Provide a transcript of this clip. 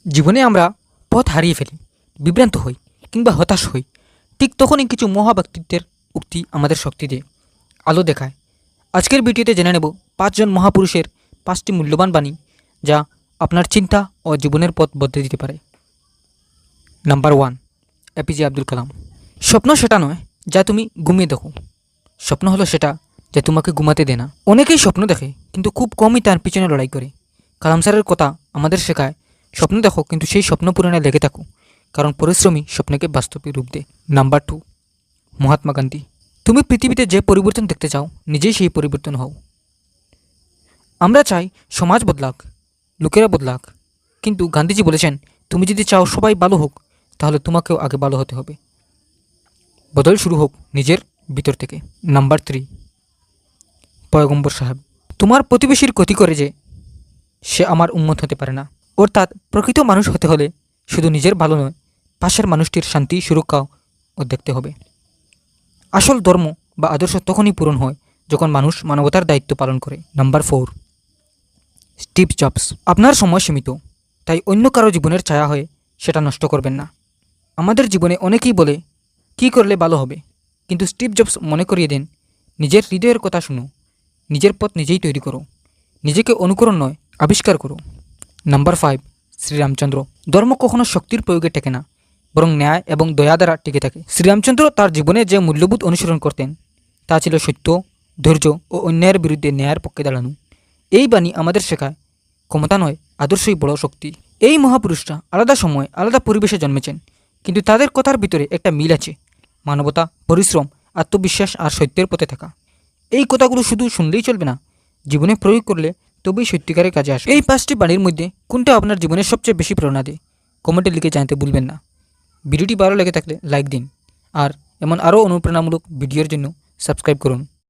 জীবনে আমরা পথ হারিয়ে ফেলি, বিভ্রান্ত হই কিংবা হতাশ হই। ঠিক তখনই কিছু মহা ব্যক্তিত্বের উক্তি আমাদের শক্তি দিয়ে আলো দেখায়। আজকের ভিডিওতে জেনে নেব 5 জন মহাপুরুষের 5টি মূল্যবান বাণী, যা আপনার চিন্তা ও জীবনের পথ বদলে দিতে পারে। Number 1, APJ Abdul Kalam. স্বপ্ন সেটা নয় যা তুমি ঘুমিয়ে দেখো, স্বপ্ন হলো সেটা যা তোমাকে ঘুমাতে দেয় না। অনেকেই স্বপ্ন দেখে কিন্তু খুব কমই তার পিছনে লড়াই করে। কালাম স্যারের কথা আমাদের শেখায়, স্বপ্ন দেখো কিন্তু সেই স্বপ্ন পূরণে লেগে থাকো, কারণ পরিশ্রমী স্বপ্নকে বাস্তবে রূপ দেয়। নাম্বার 2, মহাত্মা গান্ধী। তুমি পৃথিবীতে যে পরিবর্তন দেখতে চাও, নিজেই সেই পরিবর্তন হও। আমরা চাই সমাজ বদলাক, লোকেরা বদলাক, কিন্তু গান্ধীজি বলেছেন, তুমি যদি চাও সবাই ভালো হোক, তাহলে তোমাকেও আগে ভালো হতে হবে। বদল শুরু হোক নিজের ভিতর থেকে। নাম্বার 3, পয়গম্বর সাহেব। তোমার প্রতিবেশীর ক্ষতি করে যে সে আমার উম্মত হতে পারে না। অর্থাৎ প্রকৃত মানুষ হতে হলে শুধু নিজের ভালো নয়, পাশের মানুষটির শান্তি সুরক্ষাও দেখতে হবে। আসল ধর্ম বা আদর্শ তখনই পূরণ হয় যখন মানুষ মানবতার দায়িত্ব পালন করে। Number 4, Steve jobs. আপনার সময় সীমিত, তাই অন্য কারো জীবনের ছায়া হয়ে সেটা নষ্ট করবেন না। আমাদের জীবনে অনেকেই বলে কী করলে ভালো হবে, কিন্তু স্টিভ জবস মনে করিয়ে দেন, নিজের হৃদয়ের কথা শুনো, নিজের পথ নিজেই তৈরি করো, নিজেকে অনুকরণ নয় আবিষ্কার করো। নাম্বার 5, শ্রীরামচন্দ্র। ধর্ম কখনো শক্তির প্রয়োগে টেকে না, বরং ন্যায় এবং দয়া দ্বারা টিকে থাকে। শ্রীরামচন্দ্র তার জীবনে যে মূল্যবোধ অনুসরণ করতেন তা ছিল সত্য, ধৈর্য ও অন্যায়ের বিরুদ্ধে ন্যায়ের পক্ষে দাঁড়ানো। এই বাণী আমাদের শেখায়, ক্ষমতা নয়, আদর্শই বড় শক্তি। এই মহাপুরুষরা আলাদা সময় আলাদা পরিবেশে জন্মেছেন, কিন্তু তাদের কথার ভিতরে একটা মিল আছে, মানবতা, পরিশ্রম, আত্মবিশ্বাস আর সত্যের পথে থাকা। এই কথাগুলো শুধু শুনলেই চলবে না, জীবনে প্রয়োগ করলে তবেই সত্যিকারের কাজে আসে। এই 5টি বাণীর মধ্যে কোনটা আপনার জীবনের সবচেয়ে বেশি প্রেরণা দেয়, কমেন্টে লিখে জানাতে ভুলবেন না। ভিডিওটি ভালো লেগে থাকলে লাইক দিন, আর এমন আরও অনুপ্রেরণামূলক ভিডিওর জন্য সাবস্ক্রাইব করুন।